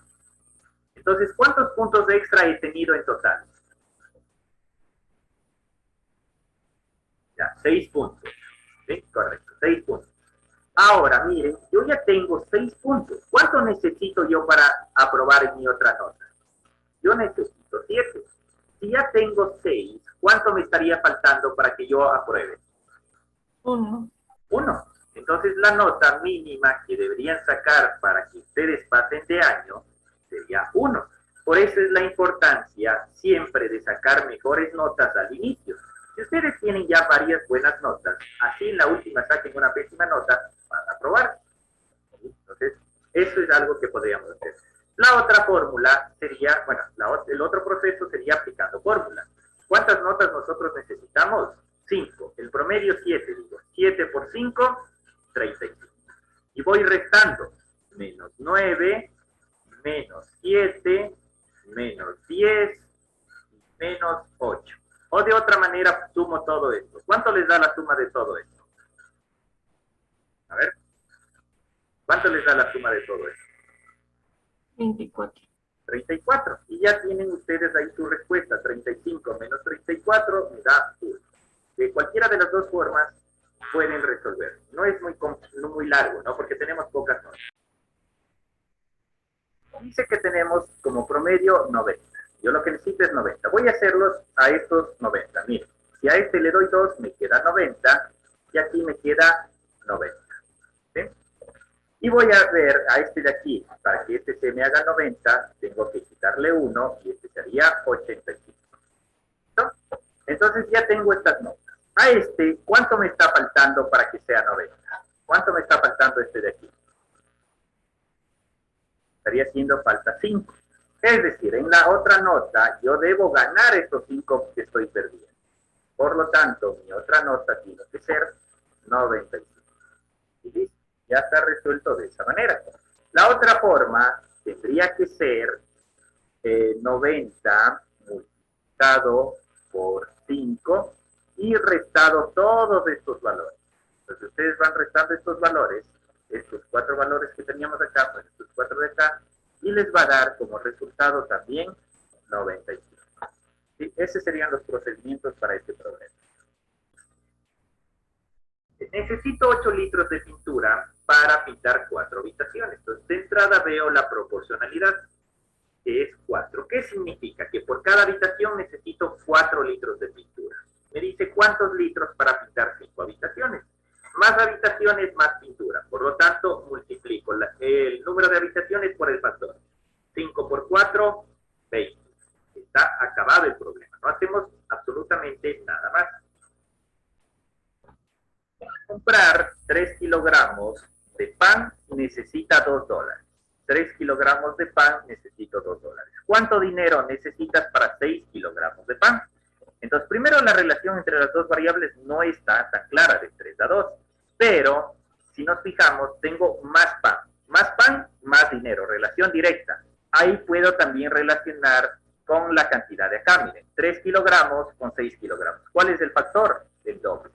Entonces, ¿cuántos puntos extra he tenido en total? Ya, 6 puntos. ¿Sí? Correcto, 6 puntos. Ahora, miren, yo ya tengo 6 puntos. ¿Cuánto necesito yo para aprobar en mi otra nota? Yo necesito 7. Si ya tengo 6, ¿cuánto me estaría faltando para que yo apruebe? 1. 1. Entonces la nota mínima que deberían sacar para que ustedes pasen de año sería 1. Por eso es la importancia siempre de sacar mejores notas al inicio. Si ustedes tienen ya varias buenas notas, así en la última saquen una pésima nota, van a aprobar. Entonces, eso es algo que podríamos hacer. La otra fórmula sería, bueno, el otro proceso sería aplicando fórmulas. ¿Cuántas notas nosotros necesitamos? 5. El promedio 7, digo. 7 por 5, 35. Y voy restando. Menos 9, menos 7, menos 10, menos 8. O de otra manera, sumo todo esto. ¿Cuánto les da la suma de todo esto? A ver. ¿Cuánto les da la suma de todo esto? 24. 34. Y ya tienen ustedes ahí su respuesta. 35 menos 34 me da 1. De cualquiera de las dos formas pueden resolver. No es muy largo, ¿no? Porque tenemos pocas notas. Dice que tenemos como promedio 90. Yo lo que necesito es 90. Voy a hacerlos a estos 90. Miren, si a este le doy 2, me queda 90. Y aquí me queda 90. ¿Sí? Y voy a ver a este de aquí. Para que este se me haga 90, tengo que quitarle 1 y este sería 85. ¿No? Entonces ya tengo estas notas. A este, ¿cuánto me está faltando para que sea 90? ¿Cuánto me está faltando este de aquí? Estaría haciendo falta 5. Es decir, en la otra nota, yo debo ganar estos 5 que estoy perdiendo. Por lo tanto, mi otra nota tiene que ser 95. Y listo, ya está resuelto de esa manera. La otra forma tendría que ser 90 multiplicado por 5 y restado todos estos valores. Entonces ustedes van restando estos valores, estos 4 valores que teníamos acá, pues estos 4 de acá, y les va a dar como resultado también 95. ¿Sí? Esos serían los procedimientos para este problema. Necesito 8 litros de pintura para pintar 4 habitaciones. Entonces, de entrada veo la proporcionalidad, que es 4. ¿Qué significa? Que por cada habitación necesito 4 litros de pintura. Me dice cuántos litros para pintar 5 habitaciones. Más habitaciones, más pintura. Por lo tanto, multiplico el número de habitaciones por el factor. 5 por 4, 20. Está acabado el problema. No hacemos absolutamente nada más. Para comprar 3 kilogramos de pan necesita $2. 3 kilogramos de pan necesito $2. ¿Cuánto dinero necesitas para 6 kilogramos de pan? Entonces, primero la relación entre las dos variables no está tan clara de 3 a 2. Pero, si nos fijamos, tengo más pan. Más pan, más dinero. Relación directa. ahí puedo también relacionar con la cantidad de acá. Miren, 3 kilogramos con 6 kilogramos. ¿Cuál es el factor? El doble.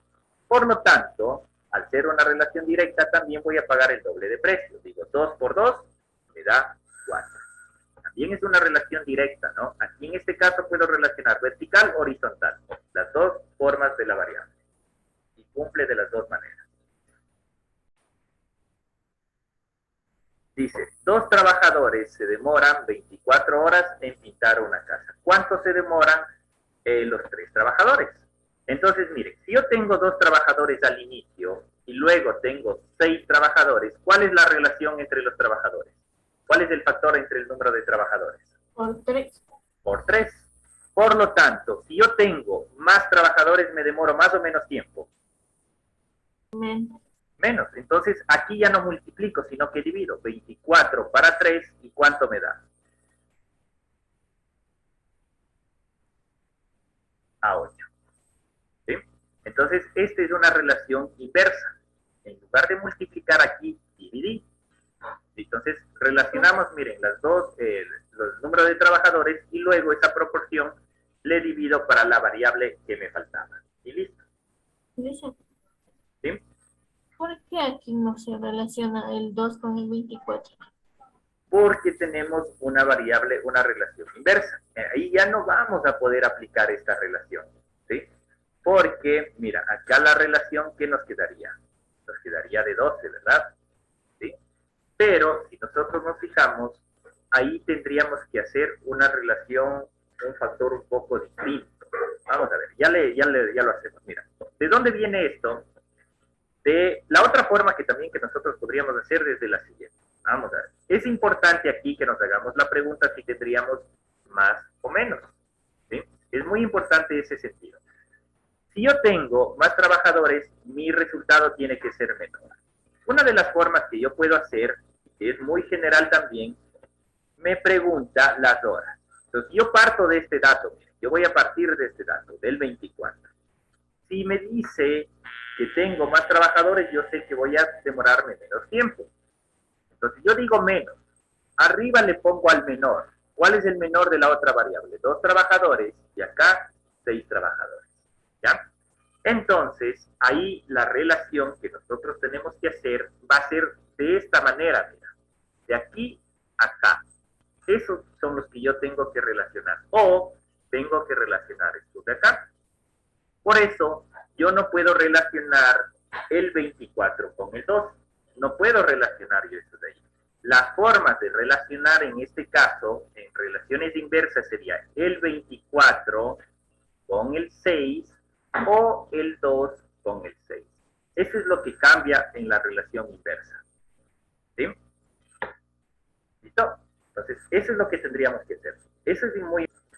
Por lo tanto, al ser una relación directa, también voy a pagar el doble de precio. Digo, 2 por 2 me da 4. También es una relación directa, ¿no? Aquí en este caso puedo relacionar vertical, horizontal. Las dos formas de la variable. Y cumple de las dos maneras. Dice, 2 trabajadores se demoran 24 horas en pintar una casa. ¿Cuánto se demoran los 3 trabajadores? Entonces, miren, si yo tengo 2 trabajadores al inicio y luego tengo 6 trabajadores, ¿cuál es la relación entre los trabajadores? ¿Cuál es el factor entre el número de trabajadores? Por 3. Por 3. Por lo tanto, si yo tengo más trabajadores, me demoro más o menos tiempo. Menos. Menos. Entonces, aquí ya no multiplico, sino que divido. 24 para 3, ¿y cuánto me da? A 8. ¿Sí? Entonces, esta es una relación inversa. En lugar de multiplicar aquí, dividí. Entonces, relacionamos, miren, los números de trabajadores y luego esa proporción le divido para la variable que me faltaba. Y listo. Dice, ¿Sí? ¿por qué aquí no se relaciona el 2 con el 24? Porque tenemos una variable, una relación inversa. Ahí ya no vamos a poder aplicar esta relación. ¿Sí? Porque, mira, acá la relación, ¿qué nos quedaría? Nos quedaría de 12, ¿verdad? ¿Sí? Pero si nosotros nos fijamos, ahí tendríamos que hacer una relación, un factor un poco distinto. Vamos a ver, ya lo hacemos. Mira, ¿de dónde viene esto? De la otra forma que también que nosotros podríamos hacer desde la siguiente. Vamos a ver. Es importante aquí que nos hagamos la pregunta si tendríamos más o menos. ¿Sí? Es muy importante ese sentido. Si yo tengo más trabajadores, mi resultado tiene que ser menor. Una de las formas que yo puedo hacer, que es muy general también, me pregunta las horas. Entonces, yo parto de este dato. Yo voy a partir de este dato, del 24. Si me dice que tengo más trabajadores, yo sé que voy a demorarme menos tiempo. Entonces, yo digo menos. Arriba le pongo al menor. ¿Cuál es el menor de la otra variable? 2 trabajadores y acá 6 trabajadores. ¿Ya? Entonces, ahí la relación que nosotros tenemos que hacer va a ser de esta manera, mira. De aquí a acá. Esos son los que yo tengo que relacionar. O tengo que relacionar estos de acá. Por eso, yo no puedo relacionar el 24 con el 2. No puedo relacionar yo eso de ahí. La forma de relacionar en este caso, en relaciones inversas, sería el 24 con el 6 o el 2 con el 6. Eso es lo que cambia en la relación inversa. ¿Sí? ¿Listo? Entonces, eso es lo que tendríamos que hacer. Eso es muy importante.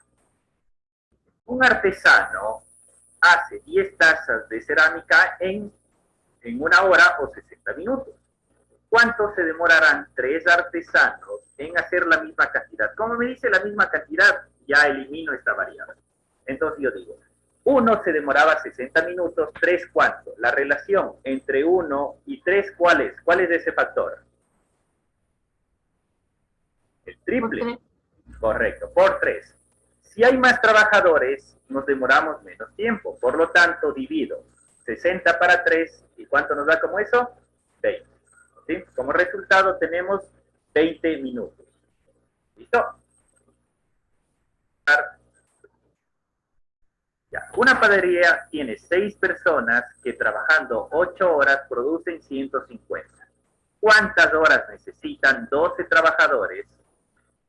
Un artesano hace 10 tazas de cerámica en 1 hora o 60 minutos. ¿Cuánto se demorarán 3 artesanos en hacer la misma cantidad? Como me dice la misma cantidad, ya elimino esta variable. Entonces yo digo, 1 se demoraba 60 minutos, 3 ¿cuánto? La relación entre 1 y 3, ¿cuál es? ¿Cuál es ese factor? El triple. Correcto, por 3. Si hay más trabajadores, nos demoramos menos tiempo. Por lo tanto, divido 60 para 3. ¿Y cuánto nos da como eso? 20. ¿Sí? Como resultado tenemos 20 minutos. ¿Listo? Ya. Una panadería tiene 6 personas que trabajando 8 horas producen 150. ¿Cuántas horas necesitan 12 trabajadores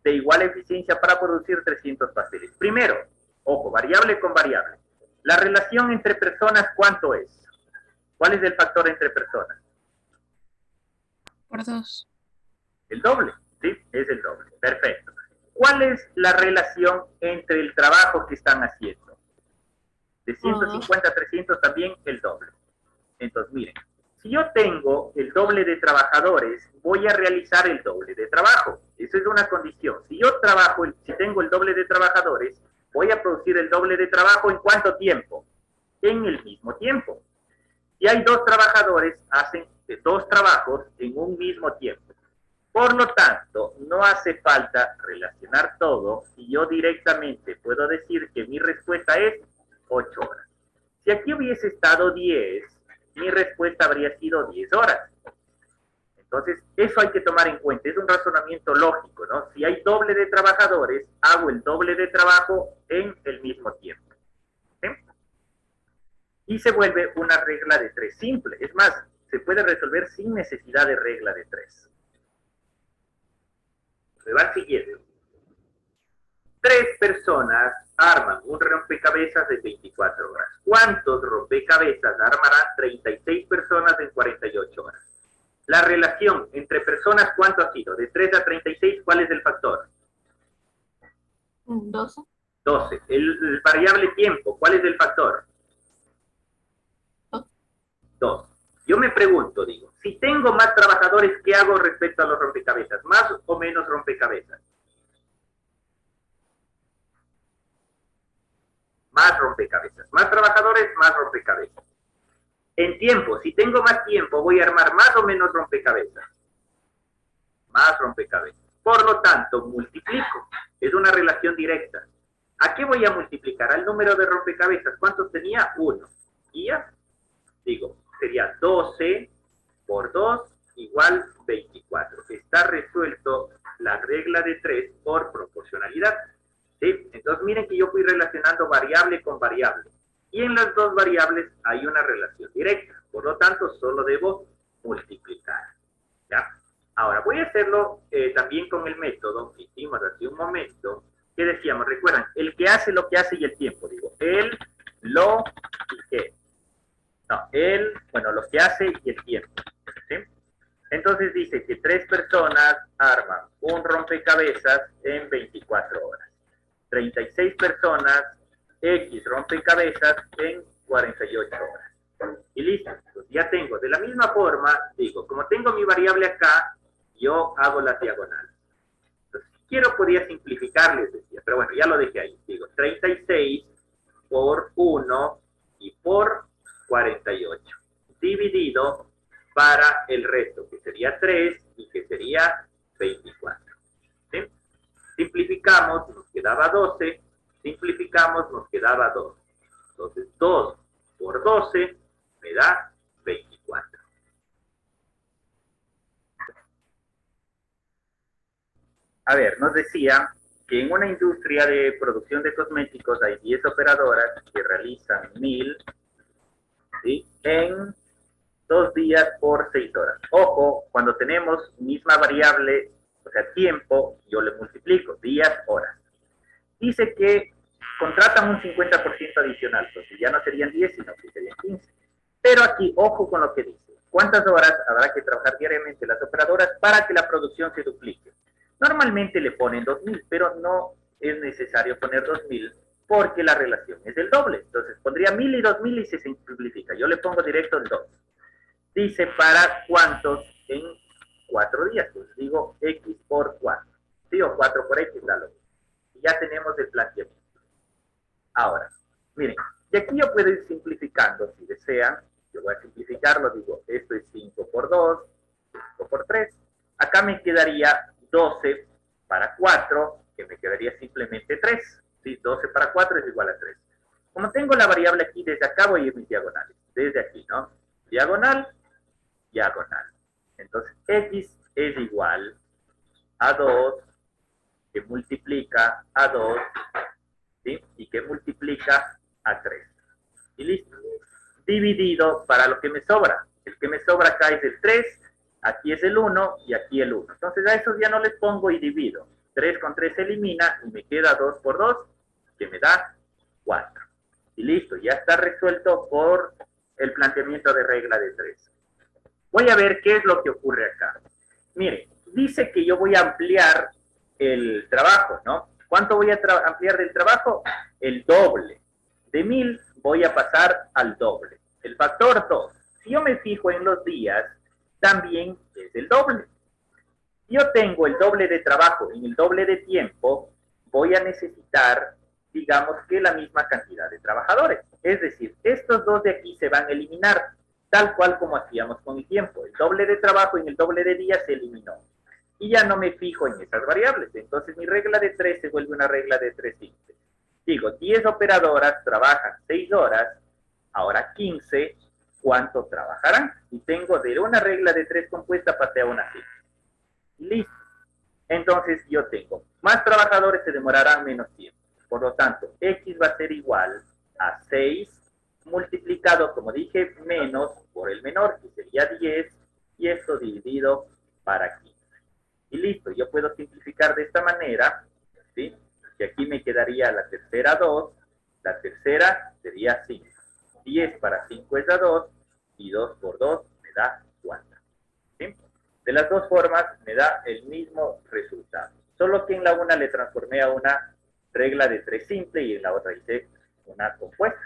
de igual eficiencia para producir 300 pasteles? Primero, ojo, variable con variable. La relación entre personas, ¿cuánto es? ¿Cuál es el factor entre personas? Por 2. El doble, ¿sí? Es el doble. Perfecto. ¿Cuál es la relación entre el trabajo que están haciendo? De 150 a 300 también el doble. Entonces, miren, si yo tengo el doble de trabajadores, voy a realizar el doble de trabajo. Eso es una condición. Si yo trabajo, si tengo el doble de trabajadores, voy a producir el doble de trabajo ¿en cuánto tiempo? En el mismo tiempo. Si hay 2 trabajadores, hacen 2 trabajos en un mismo tiempo. Por lo tanto, no hace falta relacionar todo y yo directamente puedo decir que mi respuesta es 8 horas. Si aquí hubiese estado 10, mi respuesta habría sido 10 horas. Entonces, eso hay que tomar en cuenta, es un razonamiento lógico, ¿no? Si hay doble de trabajadores, hago el doble de trabajo en el mismo tiempo. ¿Sí? Y se vuelve una regla de 3 simple. Es más, se puede resolver sin necesidad de regla de 3. Me va siguiendo. 3 personas arman un rompecabezas de 24 horas. ¿Cuántos rompecabezas armarán 36 personas en 48 horas? La relación entre personas, ¿cuánto ha sido? De 3 a 36, ¿cuál es el factor? 12. 12. El variable tiempo, ¿cuál es el factor? 2. Yo me pregunto, digo, si tengo más trabajadores, ¿qué hago respecto a los rompecabezas? ¿Más o menos rompecabezas? Más rompecabezas. Más trabajadores, más rompecabezas. En tiempo, si tengo más tiempo, voy a armar más o menos rompecabezas. Más rompecabezas. Por lo tanto, multiplico. Es una relación directa. ¿A qué voy a multiplicar? Al número de rompecabezas. ¿Cuántos tenía? 1. Y ya, digo, sería 12 por 2 igual 24. Está resuelto la regla de 3 por proporcionalidad. ¿Sí? Entonces, miren que yo fui relacionando variable con variable. Y en las dos variables hay una relación directa. Por lo tanto, solo debo multiplicar. ¿Ya? Ahora, voy a hacerlo también con el método que hicimos hace un momento, que decíamos, recuerdan, el que hace lo que hace y el tiempo. Digo, el, lo y qué. No, el, bueno, lo que hace y el tiempo. ¿Sí? Entonces dice que 3 personas arman un rompecabezas en 24 horas. 36 personas, X rompecabezas en 48 horas. Y listo, pues ya tengo. De la misma forma, digo, como tengo mi variable acá, yo hago la diagonal. Entonces, si quiero, podría simplificarles, decía, pero bueno, ya lo dejé ahí. Digo, 36 por 1 y por 48. Dividido para el resto, que sería 3 y que sería 24. ¿Sí? Simplificamos, nos quedaba 12. Simplificamos, nos quedaba 2. Entonces, 2 por 12 me da 24. A ver, nos decía que en una industria de producción de cosméticos hay 10 operadoras que realizan 1000, ¿sí?, en 2 días por 6 horas. Ojo, cuando tenemos misma variable, o sea, tiempo, yo le multiplico, días, horas. Dice que contratan un 50% adicional, entonces ya no serían 10, sino que serían 15. Pero aquí, ojo con lo que dice. ¿Cuántas horas habrá que trabajar diariamente las operadoras para que la producción se duplique? Normalmente le ponen 2000, pero no es necesario poner 2000 porque la relación es el doble. Entonces pondría 1000 y 2000 y se simplifica. Yo le pongo directo el 2. Dice para cuántos en 4 días. Entonces digo X por 4. ¿Sí? O 4 por X, da lo mismo. Y ya tenemos el planteamiento. Ahora, miren, y aquí yo puedo ir simplificando si desean. Yo voy a simplificarlo, digo, esto es 5 por 2, 5 por 3. Acá me quedaría 12 para 4, que me quedaría simplemente 3. ¿Sí? 12 para 4 es igual a 3. Como tengo la variable aquí, desde acá voy a ir mis diagonales. Desde aquí, ¿no? Diagonal, diagonal. Entonces, X es igual a 2, que multiplica a 2, ¿sí?, y que multiplica a 3. Y listo. Dividido para lo que me sobra. El que me sobra acá es el 3, aquí es el 1 y aquí el 1. Entonces a esos ya no les pongo y divido. 3 con 3 se elimina y me queda 2 por 2, que me da 4. Y listo, ya está resuelto por el planteamiento de regla de 3. Voy a ver qué es lo que ocurre acá. Miren, dice que yo voy a ampliar el trabajo, ¿no? ¿Cuánto voy a ampliar del trabajo? El doble. De 1000 voy a pasar al doble. El factor 2. Si yo me fijo en los días, también es el doble. Si yo tengo el doble de trabajo en el doble de tiempo, voy a necesitar, digamos, que la misma cantidad de trabajadores. Es decir, estos dos de aquí se van a eliminar, tal cual como hacíamos con el tiempo. El doble de trabajo en el doble de días se eliminó. y ya no me fijo en esas variables. Entonces mi regla de 3 se vuelve una regla de 3 simple. Digo, 10 operadoras trabajan 6 horas, ahora 15, ¿cuánto trabajarán? Y tengo de una regla de 3 compuesta pasé a una simple. Listo. Entonces yo tengo, más trabajadores se demorarán menos tiempo. Por lo tanto, X va a ser igual a 6 multiplicado, como dije, menos por el menor, que sería 10, y esto dividido para 15. Y listo, yo puedo simplificar de esta manera, ¿sí? Que aquí me quedaría la tercera 2, la tercera sería 5. 10 para 5 es la 2, y 2 por 2 me da 4. ¿Sí? De las dos formas me da el mismo resultado. Solo que en la una le transformé a una regla de 3 simple y en la otra hice una compuesta.